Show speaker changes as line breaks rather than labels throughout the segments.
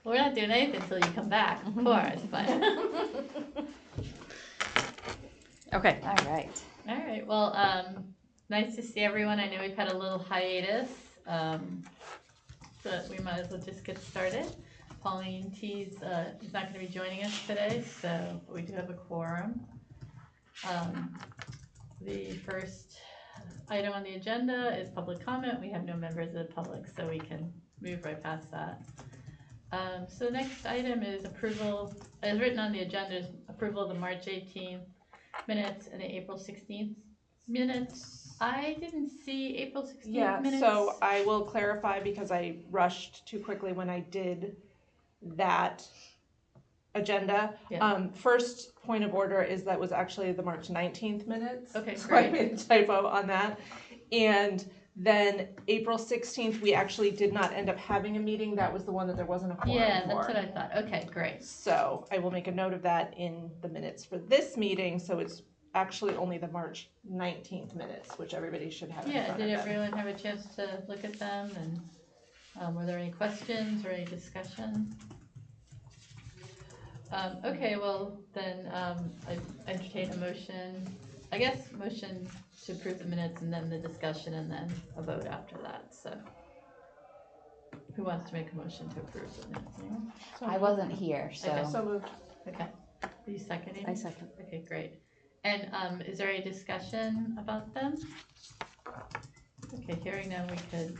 We're not doing anything until you come back, of course, but.
Okay.
All right.
All right, well, nice to see everyone. I know we've had a little hiatus, but we might as well just get started. Pauline T's is not going to be joining us today, so we do have a quorum. The first item on the agenda is public comment. We have no members of the public, so we can move right past that. So the next item is approval, as written on the agenda, is approval of the March 18th minutes and the April 16th minutes. I didn't see April 16th minutes.
So I will clarify because I rushed too quickly when I did that agenda.
Yeah.
First point of order is that was actually the March 19th minutes.
Okay,
so
great.
I made a typo on that. And then April 16th, we actually did not end up having a meeting. That was the one that there wasn't a quorum
Yeah,
for.
that's what I thought. Okay, great.
So I will make a note of that in the minutes for this meeting. So it's actually only the March 19th minutes, which everybody should have in front of them.
Did everyone have a chance to look at them? And were there any questions or any discussion? Okay, well, then I entertain a motion. I guess motion to approve the minutes and then the discussion and then a vote after that. So who wants to make a motion to approve the minutes? Anyone?
I wasn't here, so.
Okay.
So moved.
Okay. Are you seconding?
I second.
Okay, great. And is there any discussion about them? Okay, hearing none, we could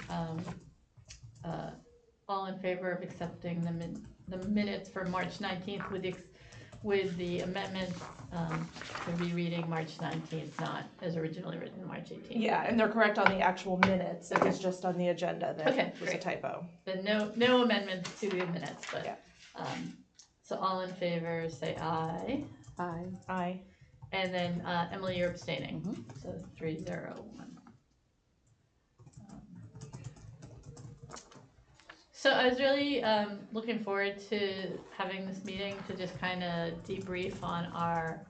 all in favor of accepting the minutes for March 19th with the amendment to be reading March 19th, not as originally written March 18th.
Yeah, and they're correct on the actual minutes. It was just on the agenda that was
great.
a typo.
Then no amendments to the minutes, but
Yeah.
So all in favor say aye.
Aye.
And then Emily, you're abstaining.
Mm-hmm.
So 3-0-1. So I was really looking forward to having this meeting to just kind of debrief on our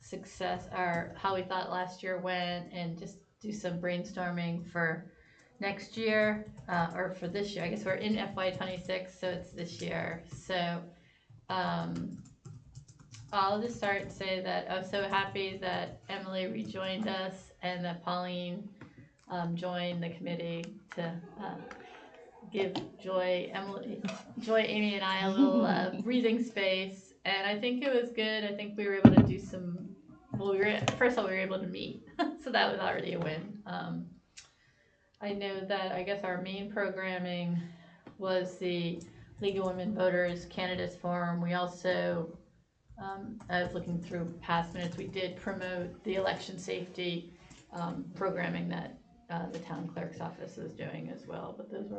success, how we thought last year went, and just do some brainstorming for next year, or for this year. I guess we're in FY26, so it's this year. So I'll just start and say that I was so happy that Emily rejoined us and that Pauline joined the committee to give Joy, Amy, and I a little breathing space. And I think it was good. I think we were able to do some. Well, first of all, we were able to meet, so that was already a win. I know that I guess our main programming was the League of Women Voters Candidates Forum. We also, I was looking through past minutes, we did promote the election safety programming that the town clerk's office is doing as well. But those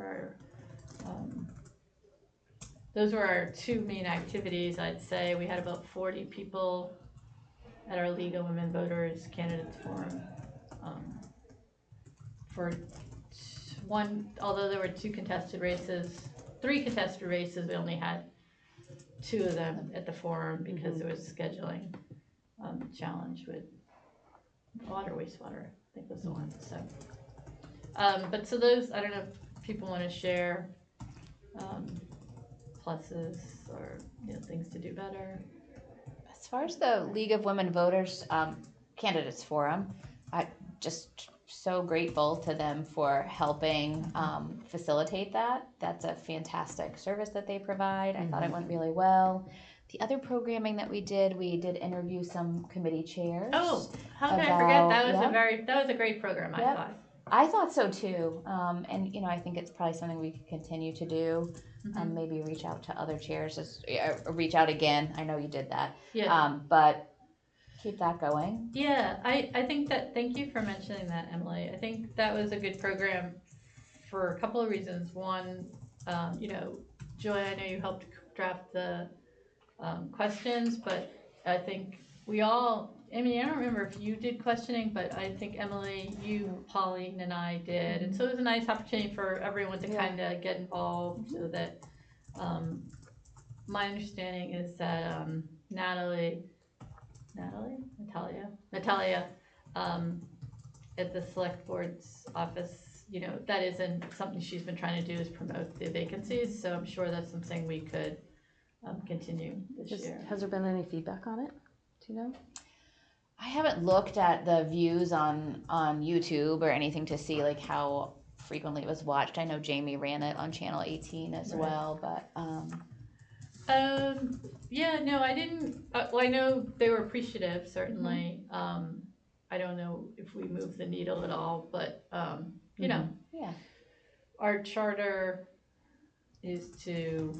were our two main activities. I'd say we had about 40 people at our League of Women Voters Candidates Forum. For one, although there were three contested races, we only had 2 of them at the forum because there was a scheduling challenge with water, wastewater, I think was the one. So, but so those, I don't know if people want to share pluses or things to do better.
As far as the League of Women Voters Candidates Forum, I just so grateful to them for helping facilitate that. That's a fantastic service that they provide. I thought it went really well. The other programming that we did interview some committee chairs.
Oh, how could I forget? That was a great program.
I thought so too. And I think it's probably something we could continue to do. Maybe reach out to other chairs, reach out again. I know you did that.
Yeah.
But keep that going.
Yeah, I think that, thank you for mentioning that, Emily. I think that was a good program for a couple of reasons. One, Joy, I know you helped draft the questions, but I think we all, I don't remember if you did questioning, but I think Emily, you, Pauline, and I did. And so it was a nice opportunity for everyone to kind of get involved, so that my understanding is that Natalia at the select board's office that isn't something she's been trying to do, is promote the vacancies, so I'm sure that's something we could continue this year.
Has there been any feedback on it? Do you know?
I haven't looked at the views on YouTube or anything to see like how frequently it was watched. I know Jamie ran it on channel 18 as
Right.
well, but
yeah, no, I didn't, well, I know they were appreciative, certainly. I don't know if we moved the needle at all, but,
yeah.
our charter is to,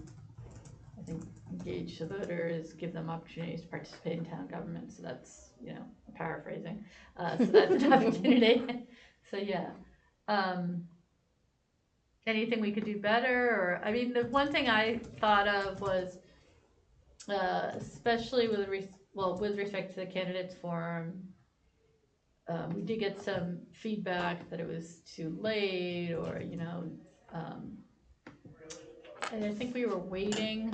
I think, engage the voters, give them opportunities to participate in town government, so that's, paraphrasing, so that's an opportunity, so yeah. Anything we could do better, or, I mean, the one thing I thought of was, especially with respect to the candidates forum, we did get some feedback that it was too late, or, and I think we were waiting,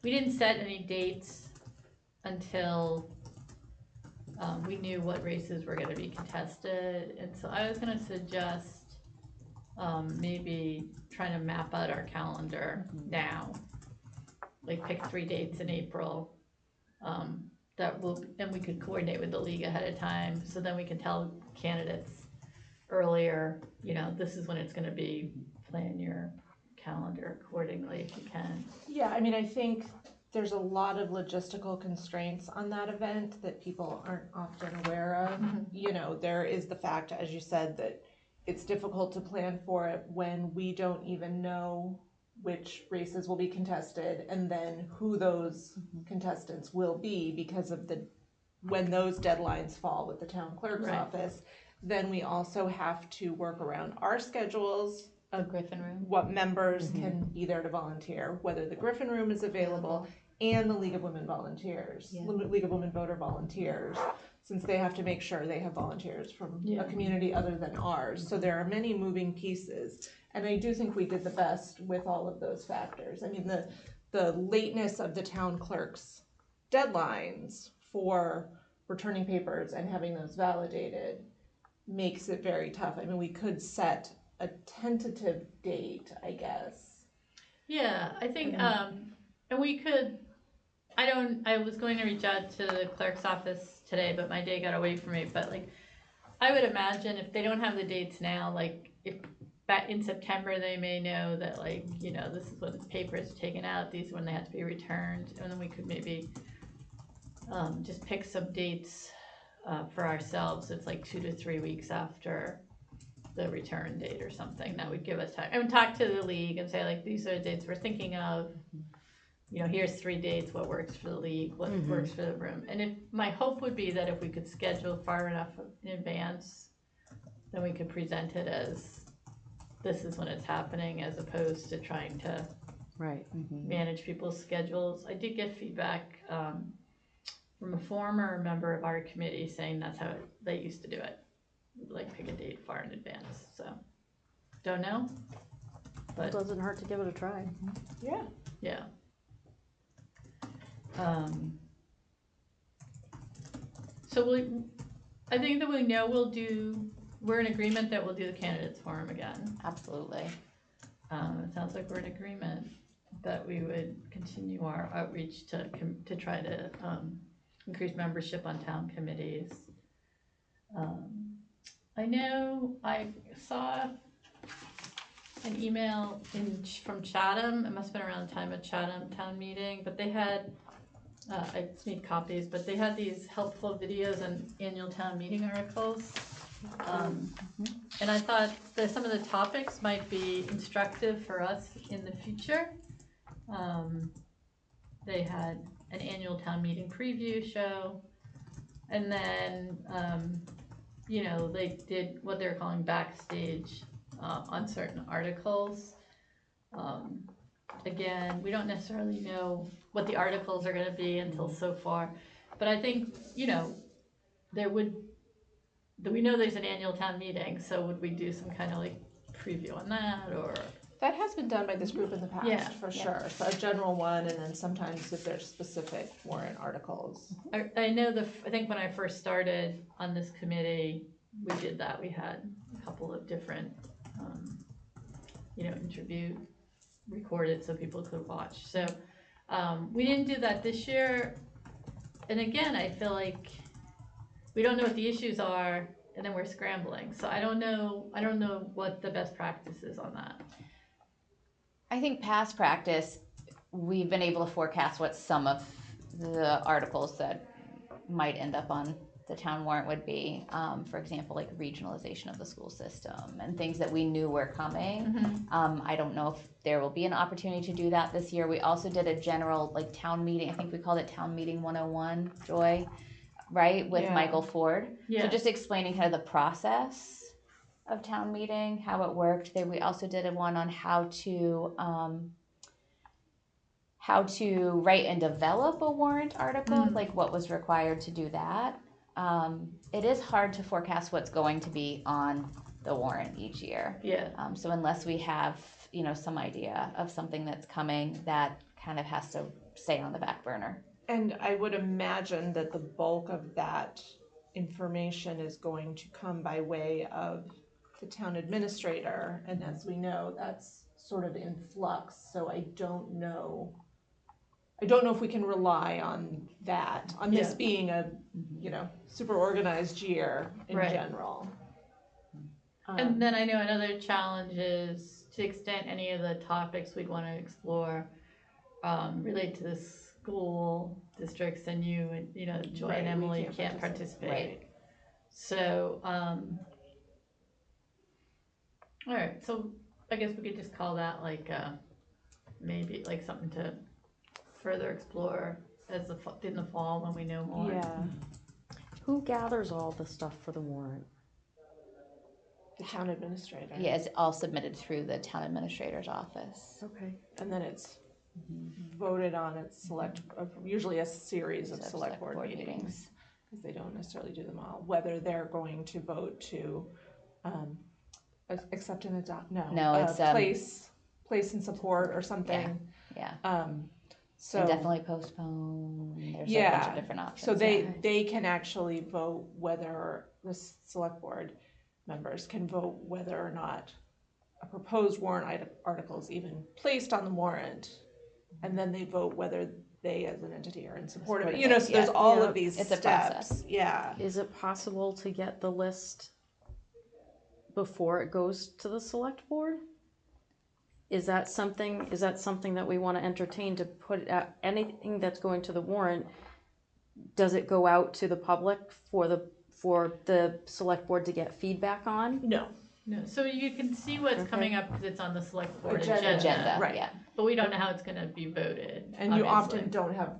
we didn't set any dates until we knew what races were gonna be contested, and so I was gonna suggest maybe trying to map out our calendar now, like pick 3 dates in April, and we could coordinate with the league ahead of time, so then we can tell candidates earlier, this is when it's gonna be, plan your calendar accordingly if you can.
Yeah, I mean, I think there's a lot of logistical constraints on that event that people aren't often aware of. There is the fact, as you said, that it's difficult to plan for it when we don't even know which races will be contested and then who those contestants will be because of when those deadlines fall with the town clerk's
Right.
office. Then we also have to work around our schedules
The Griffin Room.
what members can be there to volunteer, whether the Griffin Room is available, and the League of Women Volunteers, League of Women Voter Volunteers, since they have to make sure they have volunteers from a community other than ours. So there are many moving pieces, and I do think we did the best with all of those factors. I mean, the lateness of the town clerk's deadlines for returning papers and having those validated makes it very tough. I mean, we could set a tentative date, I guess.
Yeah, I think, and we could, I was going to reach out to the clerk's office today, but my day got away from me, but I would imagine if they don't have the dates now, if back in September, they may know that this is when the papers are taken out, these are when they have to be returned, and then we could maybe, just pick some dates, for ourselves, it's 2 to 3 weeks after the return date or something, that would give us time, and talk to the league and say these are the dates we're thinking of, here's 3 dates, what works for the league, what works for the room, and my hope would be that if we could schedule far enough in advance, then we could present it as, this is when it's happening, as opposed to trying to manage people's schedules. I did get feedback, from a former member of our committee saying that's how they used to do it. Pick a date far in advance, so don't know, but
It doesn't hurt to give it a try.
Yeah.
So I think that we know we're in agreement that we'll do the candidates forum again.
Absolutely.
It sounds like we're in agreement that we would continue our outreach to try to increase membership on town committees. I know I saw an email from Chatham, it must have been around the time of Chatham town meeting, but they had, I just need copies, but they had these helpful videos on annual town meeting articles. And I thought that some of the topics might be instructive for us in the future. They had an annual town meeting preview show, and then they did what they're calling backstage on certain articles. Again, we don't necessarily know what the articles are going to be until so far, but I think we know there's an annual town meeting, so would we do some kind of preview on that, or?
That has been done by this group in the past,
Yeah.
for sure. So a general one, and then sometimes if there's specific warrant articles.
I know I think when I first started on this committee, we did that. We had a couple of different interview, record it so people could watch. So we didn't do that this year. And again, I feel like we don't know what the issues are, and then we're scrambling. So I don't know what the best practice is on that.
I think past practice, we've been able to forecast what some of the articles that might end up on the town warrant would be. For example, like regionalization of the school system and things that we knew were coming.
Mm-hmm.
I don't know if there will be an opportunity to do that this year. We also did a general like town meeting. I think we called it Town Meeting 101, Joy, right? With Michael Ford.
Yeah.
So just explaining kind of the process of town meeting, how it worked. Then we also did a one on how to write and develop a warrant article, like what was required to do that. It is hard to forecast what's going to be on the warrant each year.
Yeah.
So unless we have, some idea of something that's coming, that kind of has to stay on the back burner.
And I would imagine that the bulk of that information is going to come by way of the town administrator. And as we know, that's sort of in flux. So I don't know if we can rely on that, on this being a, super organized year in general.
And then I know another challenge is to the extent any of the topics we'd want to explore relate to the school districts, and Joy and Emily can't participate.
Right.
So, all right. So I guess we could just call that like maybe like something to further explore in the fall when we know more.
Yeah. Who gathers all the stuff for the warrant?
The town administrator.
Yeah, it's all submitted through the town administrator's office.
Okay.
And then it's voted on at usually a series of select board meetings, because they don't necessarily do them all. Whether they're going to vote to accept and adopt, it's place and support or something.
Yeah.
So
and definitely postpone. There's a bunch of different options.
So they can actually vote whether the select board members can vote whether or not a proposed warrant article is even placed on the warrant, and then they vote whether they as an entity are in support of it. So there's all of these steps.
A process.
Yeah.
Is it possible to get the list before it goes to the select board? Is that something that we want to entertain, to put out anything that's going to the warrant? Does it go out to the public for the select board to get feedback on?
No.
So you can see what's coming up because it's on the select board
Agenda.
Right.
Yeah.
But we don't know how it's going to be voted.
And you often don't have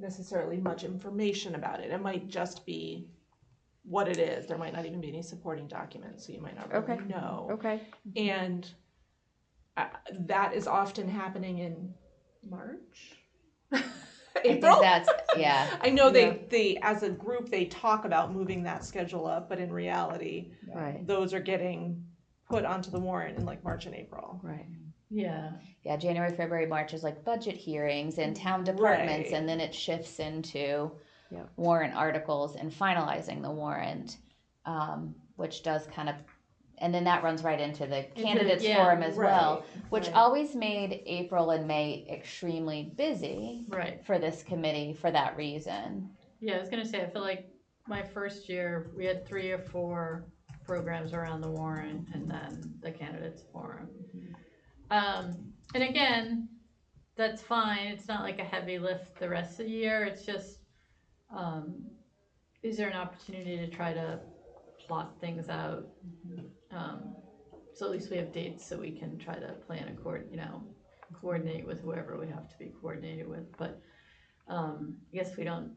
necessarily much information about it. It might just be what it is. There might not even be any supporting documents, so you might not really know. Okay. And that is often happening in March. April?
I think
I know they as a group they talk about moving that schedule up, but in reality, those are getting put onto the warrant in like March and April.
Right.
Yeah.
Yeah, January, February, March is like budget hearings and town departments, and then it shifts into warrant articles and finalizing the warrant, which does kind of, and then that runs right into the candidates forum as well, which always made April and May extremely busy for this committee for that reason.
Yeah, I was going to say, I feel like my first year, we had 3 or 4 programs around the warrant and then the candidates forum. And again, that's fine. It's not like a heavy lift the rest of the year. It's just, is there an opportunity to try to plot things out? So at least we have dates so we can try to plan coordinate with whoever we have to be coordinated with. But I guess we don't,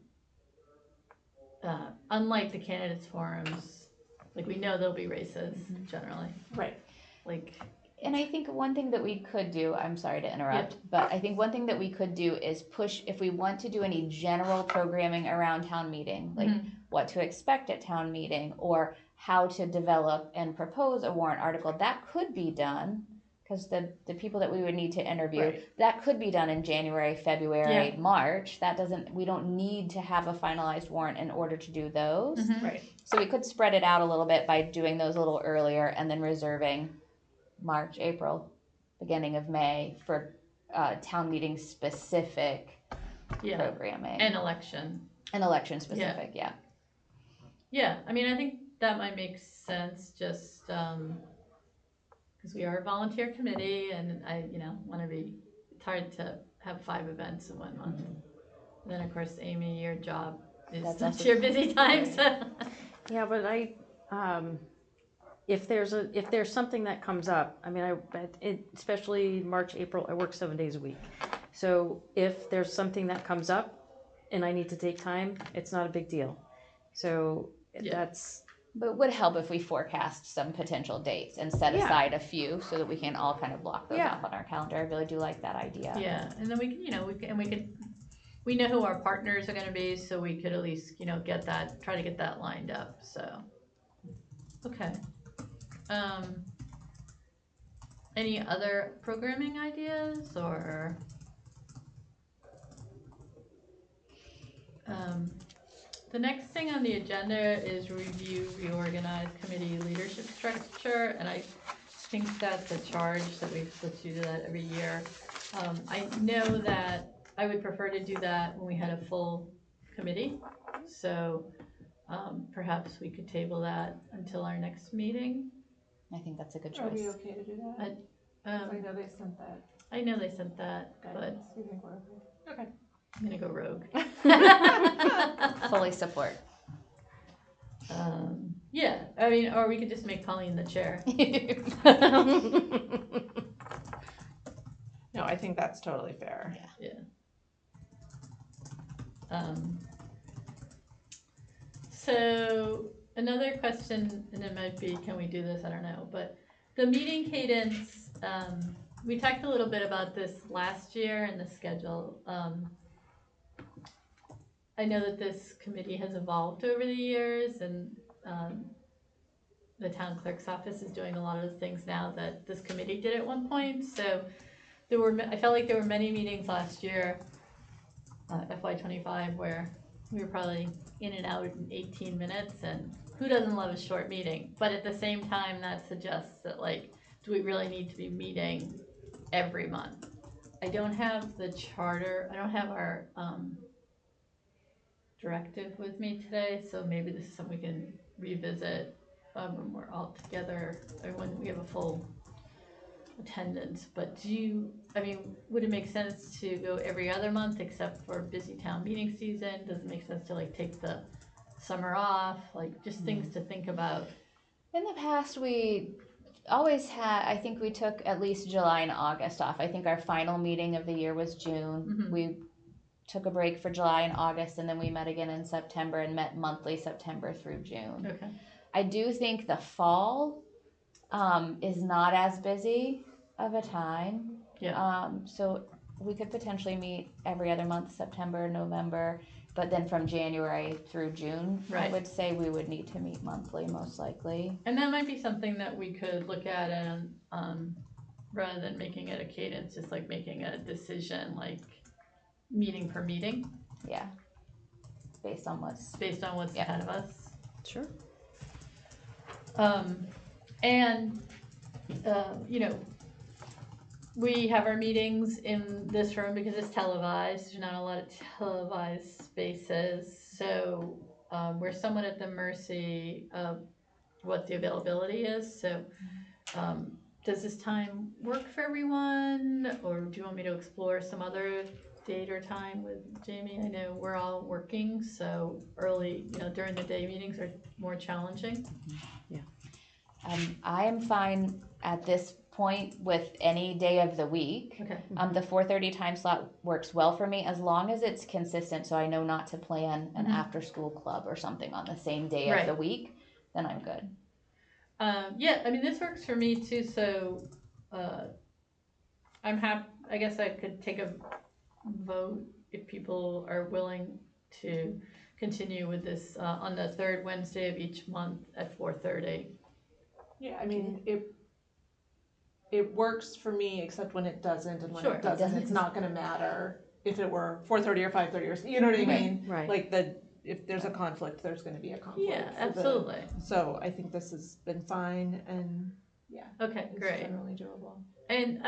unlike the candidates forums, like we know there'll be races generally.
Right.
And I think one thing that we could do, I'm sorry to interrupt, but I think one thing that we could do is push, if we want to do any general programming around town meeting, like what to expect at town meeting, or how to develop and propose a warrant article, that could be done, because the people that we would need to interview, that could be done in January, February, March. We don't need to have a finalized warrant in order to do those.
Right.
So we could spread it out a little bit by doing those a little earlier and then reserving March, April, beginning of May for town meeting specific
Yeah,
programming
and election.
and election specific. Yeah.
Yeah, I mean, I think that might make sense, just, cause we are a volunteer committee and I, wanna be, it's hard to have 5 events in 1 month. And then of course, Amy, your job is
That's
such
also-
your busy time, so.
Yeah, but if there's something that comes up, I mean, especially March, April, I work 7 days a week. So if there's something that comes up and I need to take time, it's not a big deal. So
Yeah.
that's,
But it would help if we forecast some potential dates and set
Yeah.
aside a few so that we can all kind of block those
Yeah.
off on our calendar. I really do like that idea.
Yeah, and then we can, we know who our partners are gonna be, so we could at least, try to get that lined up, so. Okay. Any other programming ideas, or? The next thing on the agenda is review, reorganize committee leadership structure, and I think that's a charge that we're supposed to do that every year. I know that I would prefer to do that when we had a full committee, so, perhaps we could table that until our next meeting.
I think that's a good
Are we
choice.
okay to do that? I
Um,
know they sent that
I know they sent that, but
guidance. Do you think we're okay?
I'm gonna go rogue.
Fully support.
Yeah, I mean, or we could just make Colleen the chair.
No, I think that's totally fair.
So another question, and it might be, can we do this? I don't know, but the meeting cadence, we talked a little bit about this last year in the schedule. I know that this committee has evolved over the years, and the town clerk's office is doing a lot of the things now that this committee did at one point. So I felt like there were many meetings last year, FY25, where we were probably in and out in 18 minutes, and who doesn't love a short meeting? But at the same time, that suggests that, like, do we really need to be meeting every month? I don't have the charter, I don't have our directive with me today, so maybe this is something we can revisit when we're all together, or when we have a full attendance. But would it make sense to go every other month except for busy town meeting season? Does it make sense to, like, take the summer off? Like, just things to think about.
In the past, we always had, I think we took at least July and August off. I think our final meeting of the year was June.
Mhm.
We took a break for July and August, and then we met again in September and met monthly September through June.
Okay.
I do think the fall is not as busy of a time.
Yeah.
So we could potentially meet every other month, September, November, but then from January through June, I
Right.
would say we would need to meet monthly, most likely.
And that might be something that we could look at, and rather than making it a cadence, just like making a decision, like meeting per meeting,
Yeah. Based on what's,
based on what's
Yeah.
ahead of us.
sure.
And we have our meetings in this room because it's televised. There's not a lot of televised spaces, so we're somewhat at the mercy of what the availability is. So does this time work for everyone, or do you want me to explore some other date or time with Jamie? I know we're all working, so early, during the day meetings are more challenging.
I am fine at this point with any day of the week.
Okay.
The 4:30 time slot works well for me as long as it's consistent, so I know not to plan an
Mhm.
after-school club or something on the same day
Right.
of the week. Then I'm good.
Yeah, I mean, this works for me too, so I'm happy. I guess I could take a vote if people are willing to continue with this on the third Wednesday of each month at 4:30.
Yeah, I mean, it works for me, except when it doesn't, and when
Sure.
it doesn't, it's not gonna matter if it were 4:30 or 5:30 or, you know what I mean?
Right.
Like if there's a conflict, there's gonna be a conflict.
Yeah,
for the-
absolutely.
So I think this has been fine, and Yeah,
Okay,
it's
great.
generally doable.
And,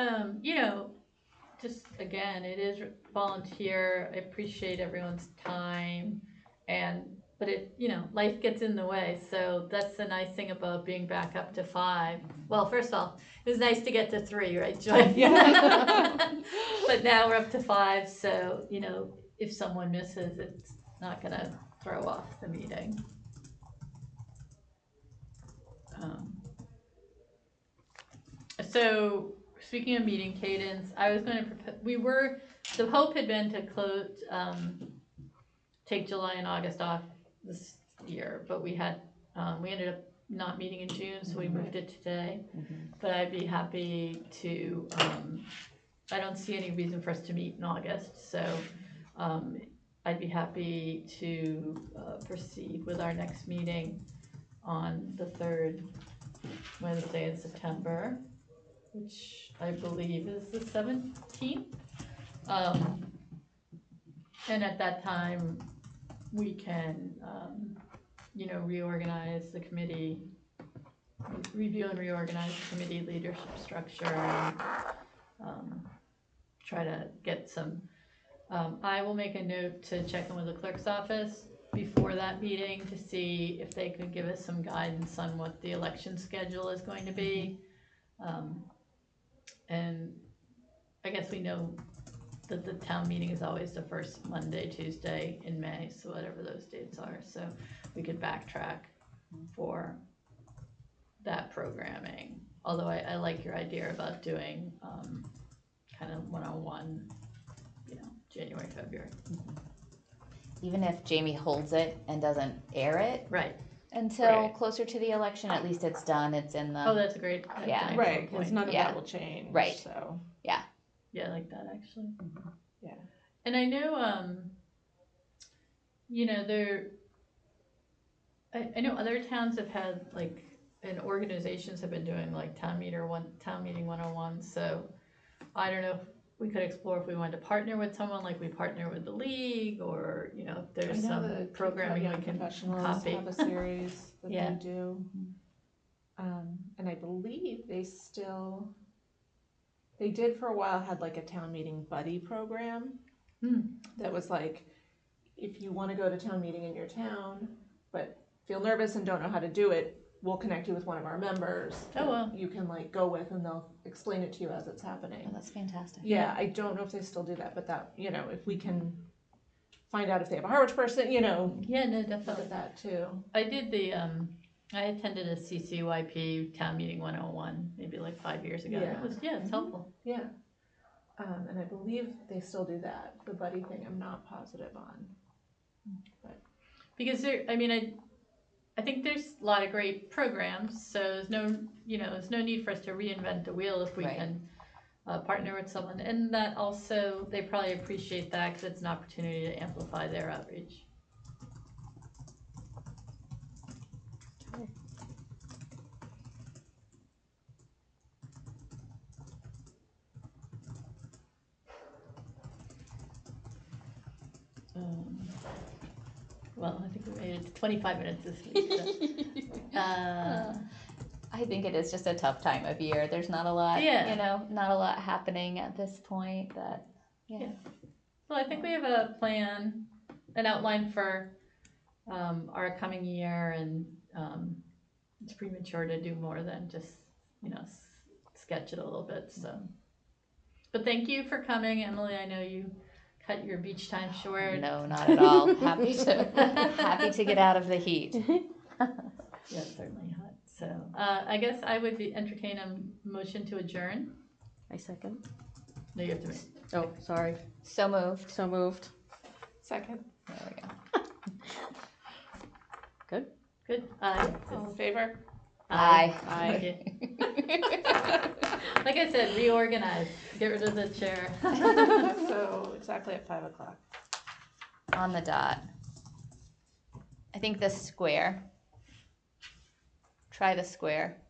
you know, just again, it is volunteer. I appreciate everyone's time but it, life gets in the way. So that's the nice thing about being back up to 5. Well, first of all, it was nice to get to 3, right, Joy?
Yeah.
But now we're up to 5. So, if someone misses, it's not going to throw off the meeting. So speaking of meeting cadence, I was going to the hope had been to close, take July and August off this year, but we ended up not meeting in June, so we moved it today. But I'd be happy to, I don't see any reason for us to meet in August, so I'd be happy to proceed with our next meeting on the 3rd Wednesday in September, which I believe is the 17th. And at that time, we can, reorganize the committee, review and reorganize the committee leadership structure, and try to get some. I will make a note to check in with the clerk's office before that meeting to see if they could give us some guidance on what the election schedule is going to be. And I guess we know that the town meeting is always the first Monday, Tuesday in May, so whatever those dates are, so we could backtrack for that programming. Although I like your idea about doing kind of one-on-one, January, February.
Even if Jamie holds it and doesn't air it
Right.
until
Right.
closer to the election, at least it's done, it's in the.
Oh, that's a great. That's
Yeah.
an
Right,
excellent
because
point.
none of
Yeah.
that will change.
Right.
So.
Yeah, I like that actually.
Yeah.
And I know, I know other towns have had and organizations have been doing town meeting 101. So I don't know if we could explore if we wanted to partner with someone like we partner with the league, or if there's some programming we can
professionals
copy.
have a series that
Yeah.
they do. And I believe they did for a while had a town meeting buddy program that was if you want to go to town meeting in your town but feel nervous and don't know how to do it, we'll connect you with one of our members that you can go with, and they'll explain it to you as it's happening.
Oh, that's fantastic.
Yeah, I don't know if they still do that, but that, if we can find out if they have a Harwich person,
Yeah, no,
look
definitely.
at that too.
I did I attended a CCYP town meeting 101 maybe 5 years ago.
Yeah.
It's helpful.
Yeah. And I believe they still do that. The buddy thing, I'm not positive on.
Because I think there's a lot of great programs, so there's no need for us to reinvent the wheel if we
Right.
can partner with someone, and that also they probably appreciate that because it's an opportunity to amplify their outreach. Well, I think we made it to 25 minutes this week. So.
I think it is just a tough time of year. There's not a lot, not a lot happening at this point.
Well, I think we have a plan, an outline for our coming year, and it's premature to do more than just sketch it a little bit. So, but thank you for coming, Emily. I know you cut your beach time short.
No, not at all. Happy to get out of the heat.
Yeah, it's certainly hot. So I guess I would entertain a motion to adjourn.
I second.
No, you have to make.
Oh, sorry.
So moved.
So moved.
Second.
There we go.
Good.
Good.
All in favor?
Aye.
Okay. Like I said, reorganize. Get rid of the chair.
So exactly at 5:00.
On the dot. I think the square. Try the square.